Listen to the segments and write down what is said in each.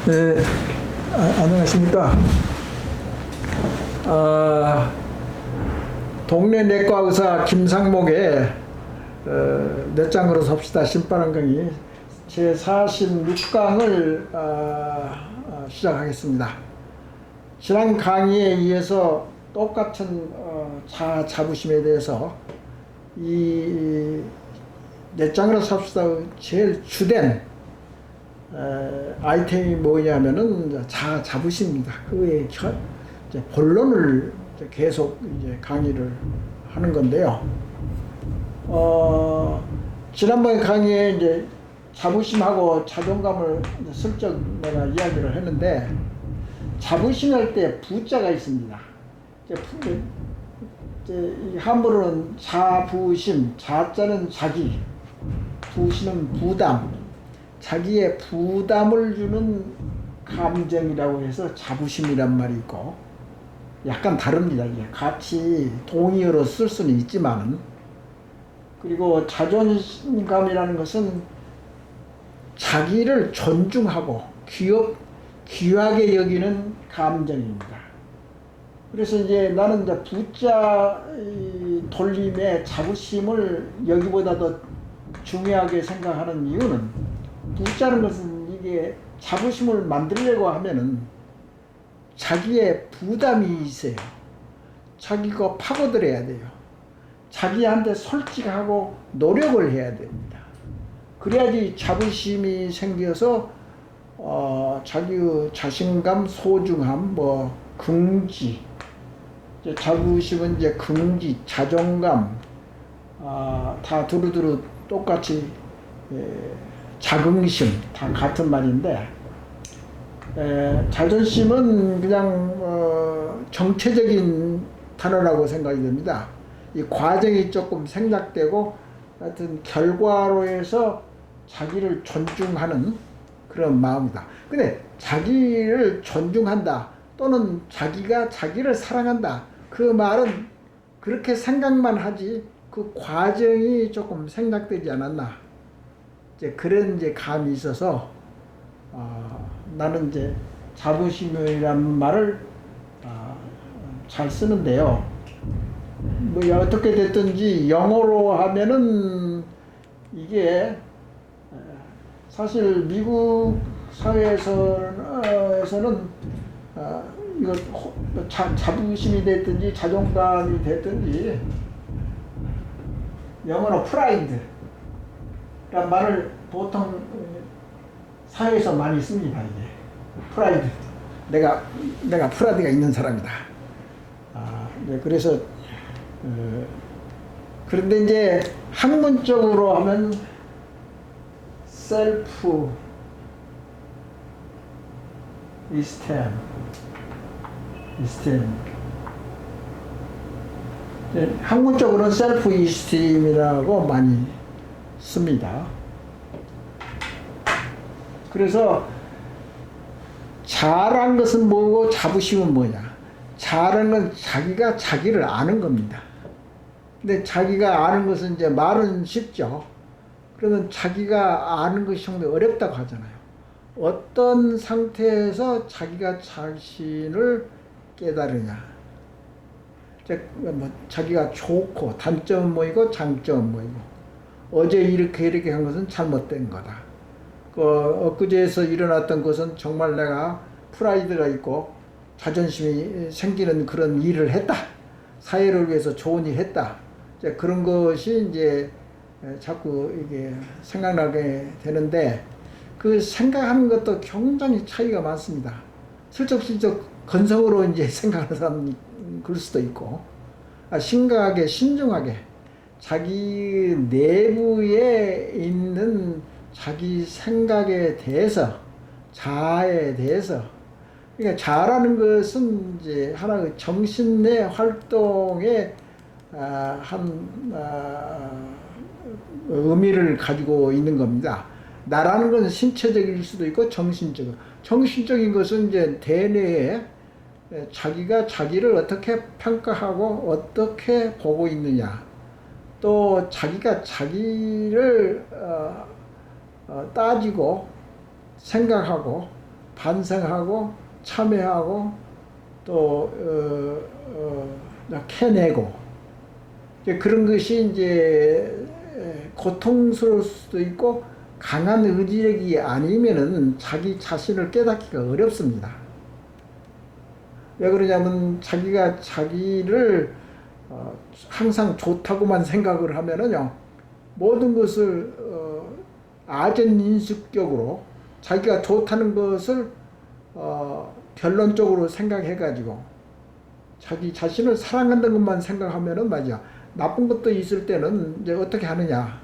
네, 안녕하십니까. 동네 내과 의사 김상목의 넷장으로 섭시다 신바람 강의 제 46강을 시작하겠습니다. 지난 강의에 이어서 똑같은 자아 자부심에 대해서 이 넷장으로 섭시다의 제일 주된 아이템이 뭐냐면은 자아 자부심입니다. 그의 본론을 계속 이제 강의를 하는 건데요. 지난번 강의에 이제 자부심하고 자존감을 슬쩍 내가 이야기를 했는데, 자부심할 때 부자가 있습니다. 한문으로는 자부심, 자자는 자기, 부심은 부담, 자기의 부담을 주는 감정이라고 해서 자부심이란 말이 있고, 약간 다릅니다. 이게 같이 동의어로 쓸 수는 있지만, 그리고 자존감이라는 것은 자기를 존중하고 귀하게 여기는 감정입니다. 그래서 이제 나는 이제 부자 돌림의 자부심을 여기보다 더 중요하게 생각하는 이유는, 부자는 것은 이게 자부심을 만들려고 하면은 자기의 부담이 있어요. 자기가 파고들어야 돼요. 자기한테 솔직하고 노력을 해야 됩니다. 그래야지 자부심이 생겨서 자기의 자신감, 소중함, 긍지, 자부심은 이제 긍지, 자존감, 다 두루두루 똑같이 자긍심 다 같은 말인데, 자존심은 그냥 정체적인 단어라고 생각이 됩니다. 이 과정이 조금 생략되고, 하여튼 결과로 해서 자기를 존중하는 그런 마음이다. 근데 자기를 존중한다 또는 자기가 자기를 사랑한다, 그 말은 그렇게 생각만 하지 그 과정이 조금 생략되지 않았나, 이제 그런 이제 감이 있어서 나는 이제 자부심이라는 말을 잘 쓰는데요. 어떻게 됐든지 영어로 하면은 이게 사실 미국 사회에서는 이거 자부심이 됐든지 자존감이 됐든지 영어로 프라이드란 말을 보통 사회에서 많이 씁니다. 이게 프라이드, 내가 프라이드가 있는 사람이다. 네, 그래서 그런데 이제 학문적으로 하면 셀프 이스템, 학문적으로는 셀프 이스템이라고 많이 씁니다. 그래서 자아란 것은 뭐고 자부심은 뭐냐? 자아라는 건 자기가 자기를 아는 겁니다. 근데 자기가 아는 것은 이제 말은 쉽죠. 그러면 자기가 아는 것이 정말 어렵다고 하잖아요. 어떤 상태에서 자기가 자신을 깨달으냐. 자기가 좋고 단점은 뭐이고 장점은 뭐이고, 어제 이렇게 한 것은 잘못된 거다. 엊그제에서 일어났던 것은 정말 내가 프라이드가 있고 자존심이 생기는 그런 일을 했다. 사회를 위해서 좋은 일 했다. 이제 그런 것이 이제 자꾸 이게 생각나게 되는데, 그 생각하는 것도 굉장히 차이가 많습니다. 슬쩍슬쩍 건성으로 이제 생각하는 사람이 그럴 수도 있고, 심각하게 신중하게 자기 내부에 있는 자기 생각에 대해서, 자아에 대해서, 그러니까 자아라는 것은 이제 하나의 정신 내 활동의 의미를 가지고 있는 겁니다. 나라는 것은 신체적일 수도 있고 정신적인 것은 이제 대뇌에 자기가 자기를 어떻게 평가하고 어떻게 보고 있느냐, 또 자기가 자기를 따지고 생각하고 반성하고 참회하고 또 캐내고 그런 것이 이제 고통스러울 수도 있고 강한 의지력이 아니면은 자기 자신을 깨닫기가 어렵습니다. 왜 그러냐면 자기가 자기를 항상 좋다고만 생각을 하면은요 모든 것을 아전인식적으로 자기가 좋다는 것을 결론적으로 생각해가지고 자기 자신을 사랑한다는 것만 생각하면은 말이야 나쁜 것도 있을 때는 이제 어떻게 하느냐.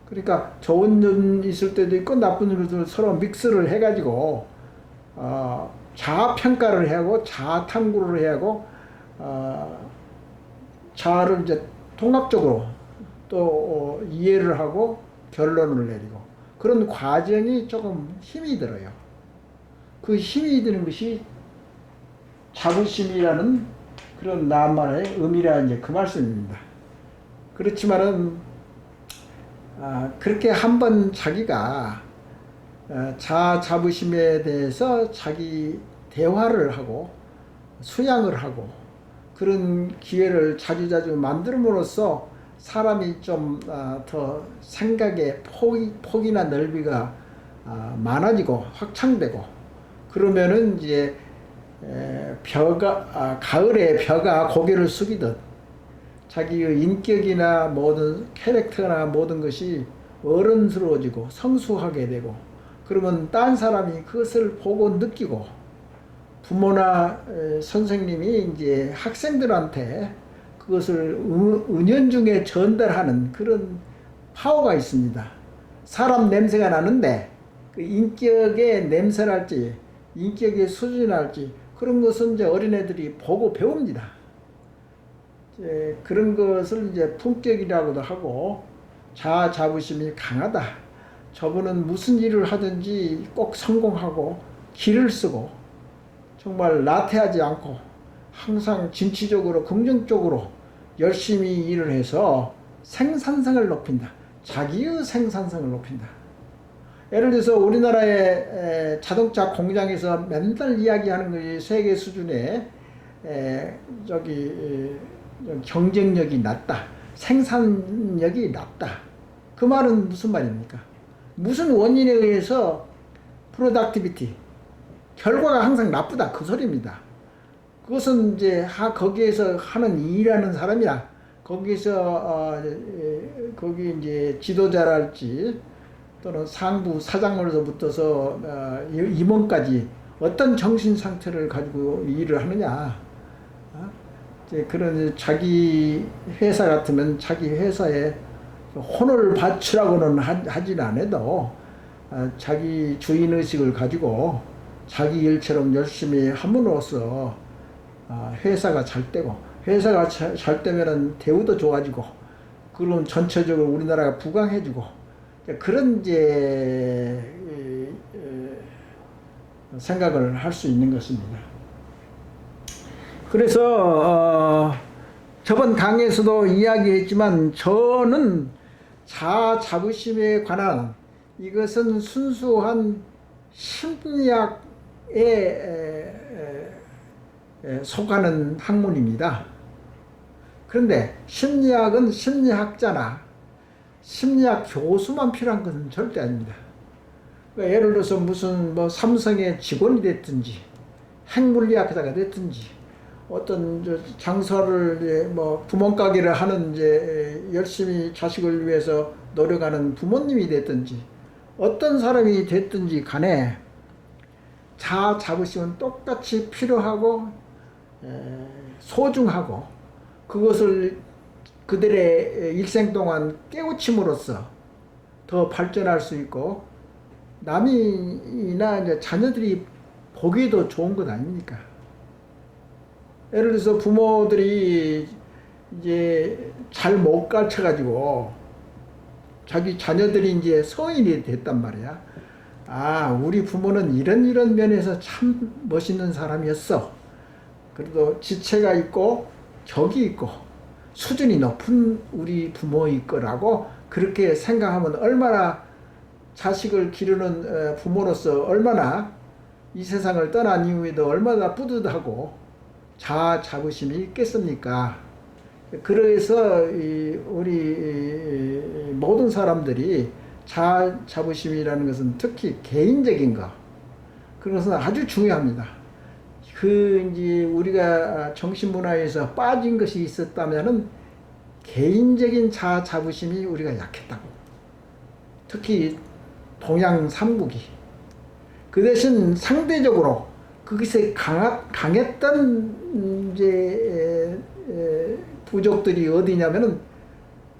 그러니까 좋은 점 있을 때도 있고 나쁜 점도 서로 믹스를 해가지고 자아 평가를 해야 하고 자아 탐구를 해야 하고 자아를 이제 통합적으로 또 이해를 하고 결론을 내리고 그런 과정이 조금 힘이 들어요. 그 힘이 드는 것이 자부심이라는 그런 나만의 의미라 이제 그 말씀입니다. 그렇지만은 그렇게 한번 자기가 자부심에 대해서 자기 대화를 하고 수양을 하고 그런 기회를 자주자주 만들므로써 사람이 좀 더 생각의 폭이나 넓이가 많아지고 확장되고 그러면은 이제 가을에 벼가 고개를 숙이듯 자기의 인격이나 모든 캐릭터나 모든 것이 어른스러워지고 성숙하게 되고 그러면 딴 사람이 그것을 보고 느끼고 부모나 선생님이 이제 학생들한테 그것을 은연중에 전달하는 그런 파워가 있습니다. 사람 냄새가 나는데 그 인격의 냄새랄지 인격의 수준할지 그런 것은 이제 어린애들이 보고 배웁니다. 그런 것을 이제 품격이라고도 하고 자부심이 강하다. 저분은 무슨 일을 하든지 꼭 성공하고 길을 쓰고 정말 나태하지 않고 항상 진취적으로 긍정적으로 열심히 일을 해서 생산성을 높인다. 자기의 생산성을 높인다. 예를 들어서 우리나라의 자동차 공장에서 맨날 이야기하는 것이 세계 수준의 경쟁력이 낮다. 생산력이 낮다. 그 말은 무슨 말입니까? 무슨 원인에 의해서 프로덕티비티 결과가 항상 나쁘다. 그 소리입니다. 그것은 이제 거기에서 하는 일하는 사람이나 거기서 거기 이제 지도자랄지 또는 상부 사장으로부터서 임원까지 어떤 정신 상태를 가지고 일을 하느냐. 그런 자기 회사 같으면 자기 회사에 혼을 바치라고는 하진 않아도 자기 주인의식을 가지고 자기 일처럼 열심히 함으로써 회사가 잘 되고 회사가 잘 되면은 대우도 좋아지고 그럼 전체적으로 우리나라가 부강해지고 그런 이제 생각을 할 수 있는 것입니다. 그래서 저번 강의에서도 이야기했지만 저는 자부심에 관한 이것은 순수한 심리학에 속하는 학문입니다. 그런데 심리학은 심리학자나 심리학 교수만 필요한 것은 절대 아닙니다. 그러니까 예를 들어서 무슨 삼성의 직원이 됐든지 핵물리학자가 됐든지 어떤 장사를 구멍가게를 하는 열심히 자식을 위해서 노력하는 부모님이 됐든지 어떤 사람이 됐든지 간에 자부심은 똑같이 필요하고 소중하고 그것을 그들의 일생 동안 깨우침으로써 더 발전할 수 있고 남이나 이제 자녀들이 보기에도 좋은 것 아닙니까? 예를 들어서 부모들이 이제 잘 못 가르쳐가지고 자기 자녀들이 이제 성인이 됐단 말이야. 우리 부모는 이런 면에서 참 멋있는 사람이었어. 그래도 지체가 있고 격이 있고 수준이 높은 우리 부모일 거라고 그렇게 생각하면 얼마나 자식을 기르는 부모로서 얼마나 이 세상을 떠난 이후에도 얼마나 뿌듯하고 자아 자부심이 있겠습니까? 그래서 우리 모든 사람들이 자아 자부심이라는 것은 특히 개인적인 것, 그것은 아주 중요합니다. 이제 우리가 정신문화에서 빠진 것이 있었다면은 개인적인 자아 자부심이 우리가 약했다고. 특히 동양 삼국이. 그 대신 상대적으로 그것에 강했던 이제 부족들이 어디냐면은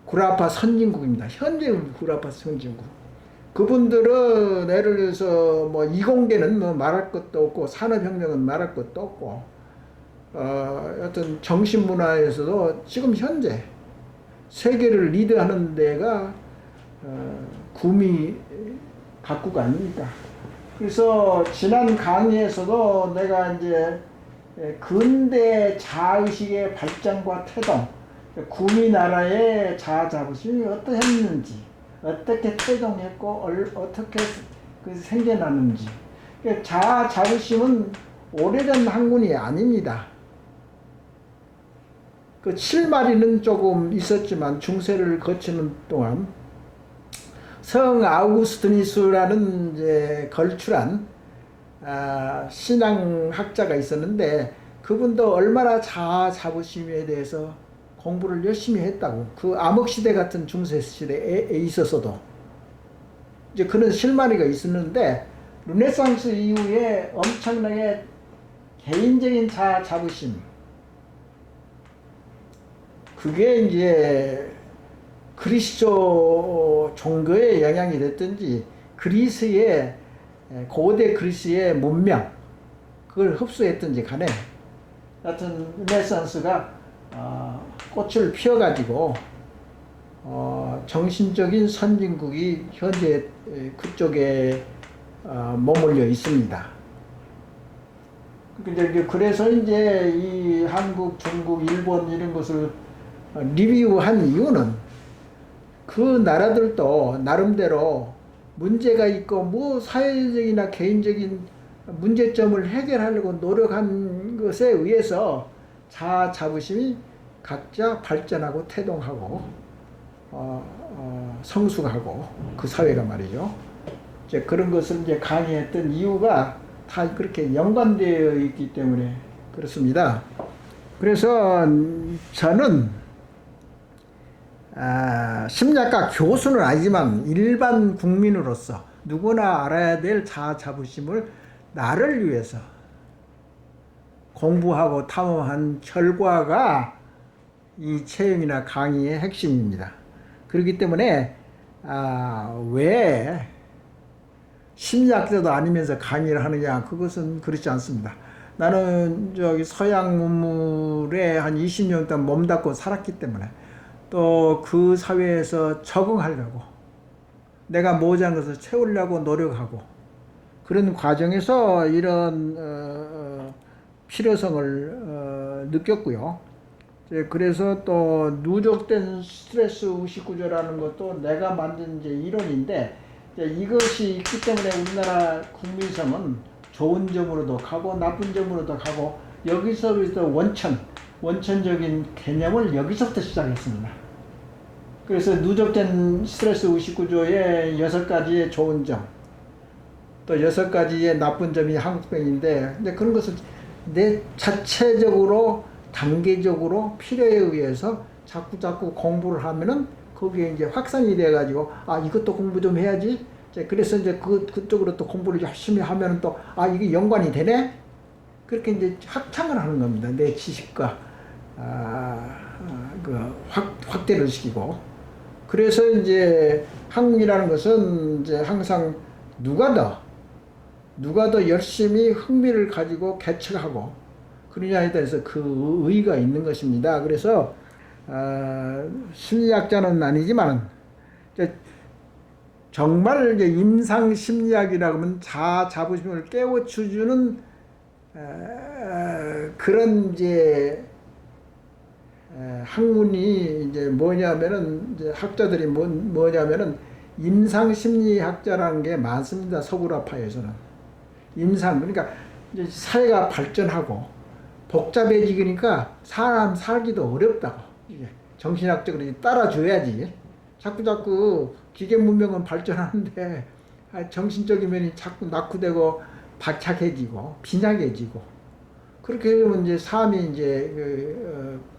구라파 선진국입니다. 현재 구라파 선진국. 그분들은 예를 들어서 뭐 이공계는 뭐 말할 것도 없고 산업혁명은 말할 것도 없고 어떤 정신문화에서도 지금 현재 세계를 리드하는 데가 구미 각국 아닙니까? 그래서 지난 강의에서도 내가 이제 근대 자아의식의 발전과 태동, 구미 나라의 자아 자부심이 어떠했는지, 어떻게 태동했고 어떻게 생겨났는지. 자아 자부심은 오래전 학문이 아닙니다. 그 실마리는 조금 있었지만 중세를 거치는 동안 성 아우구스티누스라는 이제 걸출한 신앙학자가 있었는데 그분도 얼마나 자아 자부심에 대해서 공부를 열심히 했다고. 그 암흑시대 같은 중세시대에 있어서도 이제 그런 실마리가 있었는데 르네상스 이후에 엄청나게 개인적인 자아 자부심, 그게 이제 그리스도 종교의 영향이 됐든지 그리스의 고대 그리스의 문명 그걸 흡수했든지 간에 하여튼 르네상스가 꽃을 피워가지고 정신적인 선진국이 현재 그쪽에 머물러 있습니다. 그래서 이제 이 한국, 중국, 일본 이런 것을 리뷰한 이유는 그 나라들도 나름대로 문제가 있고 뭐 사회적이나 개인적인 문제점을 해결하려고 노력한 것에 의해서 자아 자부심이 각자 발전하고 태동하고 성숙하고 그 사회가 말이죠. 이제 그런 것을 이제 강의했던 이유가 다 그렇게 연관되어 있기 때문에 그렇습니다. 그래서 저는 심리학과 교수는 아니지만 일반 국민으로서 누구나 알아야 될 자아 자부심을 나를 위해서 공부하고 탐험한 결과가 이 체험이나 강의의 핵심입니다. 그렇기 때문에 왜 심리학자도 아니면서 강의를 하느냐, 그것은 그렇지 않습니다. 나는 저기 서양 문물에 한 20년 동안 몸담고 살았기 때문에 또 그 사회에서 적응하려고 내가 모자란 것을 채우려고 노력하고 그런 과정에서 이런 필요성을 느꼈고요. 그래서 또 누적된 스트레스 의식 구조라는 것도 내가 만든 이제 이론인데 이것이 있기 때문에 우리나라 국민성은 좋은 점으로도 가고 나쁜 점으로도 가고 여기서부터 원천적인 개념을 여기서부터 시작했습니다. 그래서 누적된 스트레스 의식 구조의 6가지의 좋은 점, 또 6가지의 나쁜 점이 한국병인데, 근데 그런 것을 내 자체적으로 단계적으로 필요에 의해서 자꾸 공부를 하면은 거기에 이제 확산이 돼가지고 이것도 공부 좀 해야지. 그래서 이제 그쪽으로 또 공부를 열심히 하면은 또 이게 연관이 되네. 그렇게 이제 확장을 하는 겁니다. 내 지식과 확대를 시키고. 그래서 이제 한국이라는 것은 이제 항상 누가 더 열심히 흥미를 가지고 개척하고 그러냐에 대해서 그 의의가 있는 것입니다. 그래서 심리학자는 아니지만 정말 이제 임상 심리학이라고 하면 자아 자부심을 깨우쳐주는 그런 이제 학문이 이제 뭐냐면은 이제 학자들이 뭐냐면은 임상심리학자라는 게 많습니다. 서구라파에서는 임상 그러니까 이제 사회가 발전하고 복잡해지니까 사람 살기도 어렵다고 이게 정신학적으로 따라줘야지. 자꾸 기계 문명은 발전하는데 정신적인 면이 자꾸 낙후되고 박착해지고 빈약해지고 그렇게 되면 이제 삶이 이제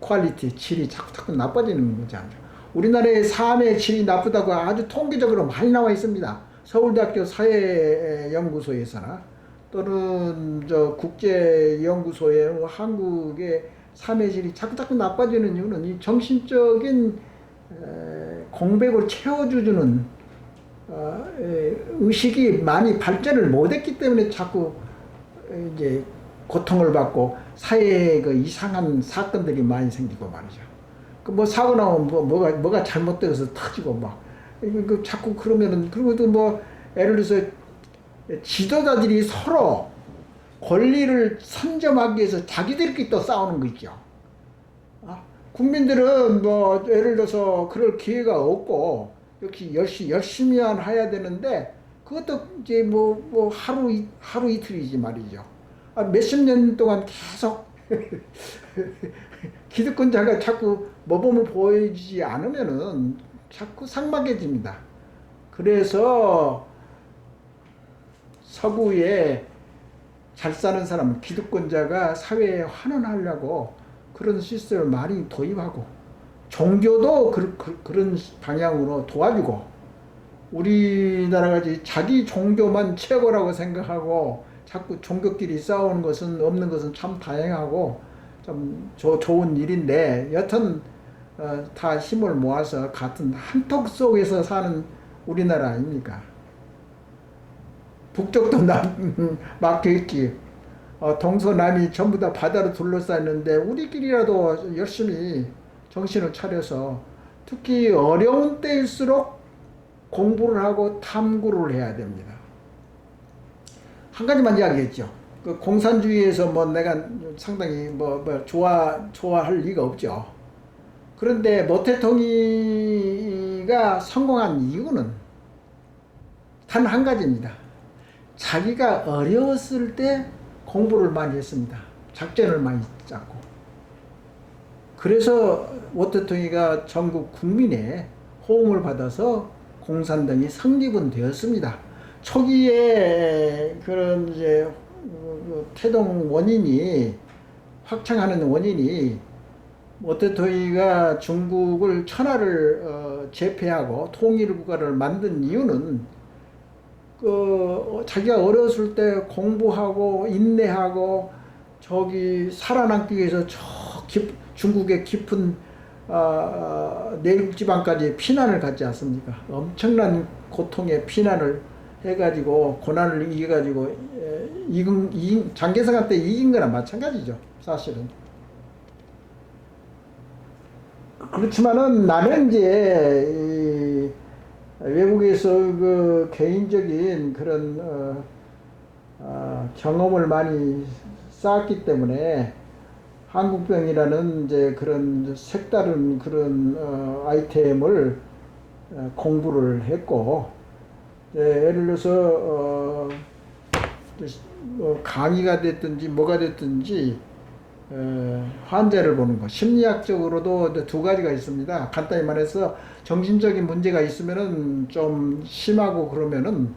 퀄리티 질이 자꾸 나빠지는 거잖아요. 우리나라의 삶의 질이 나쁘다고 아주 통계적으로 많이 나와 있습니다. 서울대학교 사회연구소에서나 또는 저 국제연구소에 한국의 삶의 질이 자꾸 나빠지는 이유는 이 정신적인 공백을 채워주는 의식이 많이 발전을 못했기 때문에 자꾸 이제 고통을 받고 사회에 그 이상한 사건들이 많이 생기고 말이죠. 그 뭐 사고 나면 뭐가 잘못되어서 터지고 막 그 자꾸 그러면은 그리고도 뭐 예를 들어서 지도자들이 서로 권리를 선점하기 위해서 자기들끼리 또 싸우는 거 있죠. 국민들은 뭐 예를 들어서 그럴 기회가 없고 역시 열심히만 해야 되는데 그것도 이제 뭐 하루 이틀이지 말이죠. 몇십 년 동안 계속 기득권자가 자꾸 모범을 보여주지 않으면은 자꾸 삭막해집니다. 그래서 서구에 잘 사는 사람, 기득권자가 사회에 환원하려고 그런 시스템을 많이 도입하고 종교도 그런 방향으로 도와주고 우리나라가 자기 종교만 최고라고 생각하고 자꾸 종교끼리 싸우는 것은 없는 것은 참 다행하고 좀 좋은 일인데 여튼 다 힘을 모아서 같은 한턱 속에서 사는 우리나라 아닙니까? 북쪽도 막혀있지. 동서남이 전부 다 바다로 둘러싸였는데 우리끼리라도 열심히 정신을 차려서 특히 어려운 때일수록 공부를 하고 탐구를 해야 됩니다. 한 가지만 이야기했죠. 그 공산주의에서 뭐 내가 상당히 좋아할 리가 없죠. 그런데 모태통이가 성공한 이유는 단 한 가지입니다. 자기가 어려웠을 때 공부를 많이 했습니다. 작전을 많이 짰고. 그래서 모태통이가 전국 국민의 호응을 받아서 공산당이 성립은 되었습니다. 초기에 그런 이제 태동 원인이 확장하는 원인이 모태통이가 중국을 천하를 제패하고 통일국가를 만든 이유는 자기가 어렸을 때 공부하고 인내하고 살아남기 위해서 중국의 깊은 내륙 지방까지 피난을 갔지 않습니까? 엄청난 고통의 피난을 해가지고 고난을 이겨가지고 장개성한테 이긴 거나 마찬가지죠, 사실은. 그렇지만은 나는 이제 외국에서 그 개인적인 그런 경험을 많이 쌓았기 때문에 한국병이라는 이제 그런 색다른 그런 아이템을 공부를 했고, 예를 들어서 강의가 됐든지 뭐가 됐든지 환자를 보는 것, 심리학적으로도 두 가지가 있습니다. 간단히 말해서 정신적인 문제가 있으면은 좀 심하고 그러면은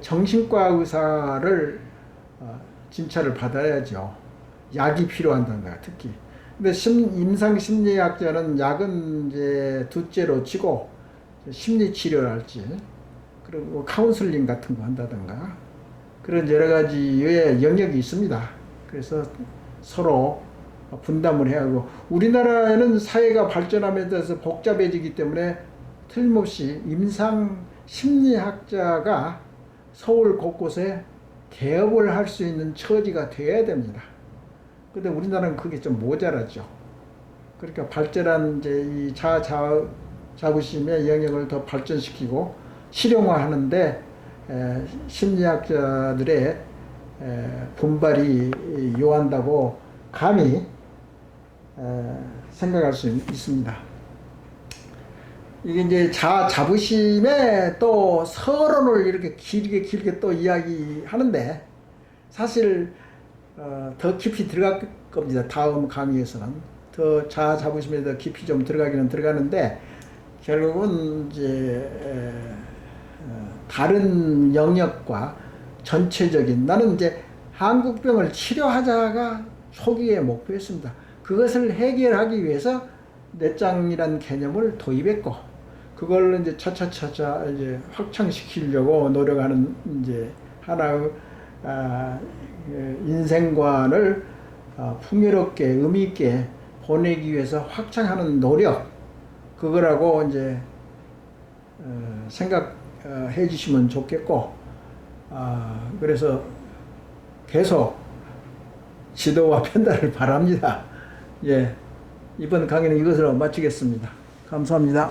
정신과 의사를 진찰을 받아야죠. 약이 필요한단다, 특히. 근데 임상심리학자는 약은 이제 둘째로 치고 심리치료를 할지, 그리고 카운슬링 같은 거 한다든가 그런 여러 가지의 영역이 있습니다. 그래서 서로 분담을 해야 하고, 우리나라에는 사회가 발전하면서 복잡해지기 때문에 틀림없이 임상심리학자가 서울 곳곳에 개업을 할 수 있는 처지가 되어야 됩니다. 근데 우리나라는 그게 좀 모자라죠. 그러니까 발전한 이제 이 자부심의 영역을 더 발전시키고 실용화하는데 심리학자들의 분발이 요한다고 감히 생각할 수 있습니다. 이게 이제 자부심에 또 서론을 이렇게 길게 또 이야기하는데 사실 더 깊이 들어갈 겁니다. 다음 강의에서는 더 자부심에 더 깊이 좀 들어가기는 들어가는데 결국은 이제 다른 영역과 전체적인 나는 이제 한국병을 치료하자가 초기의 목표였습니다. 그것을 해결하기 위해서 넷장이라는 개념을 도입했고 그걸 이제 차차차차 이제 확장시키려고 노력하는 이제 하나의 인생관을 풍요롭게 의미 있게 보내기 위해서 확장하는 노력 그거라고 이제 생각해 주시면 좋겠고 그래서 계속 지도와 편달을 바랍니다. 예, 이번 강의는 이것으로 마치겠습니다. 감사합니다.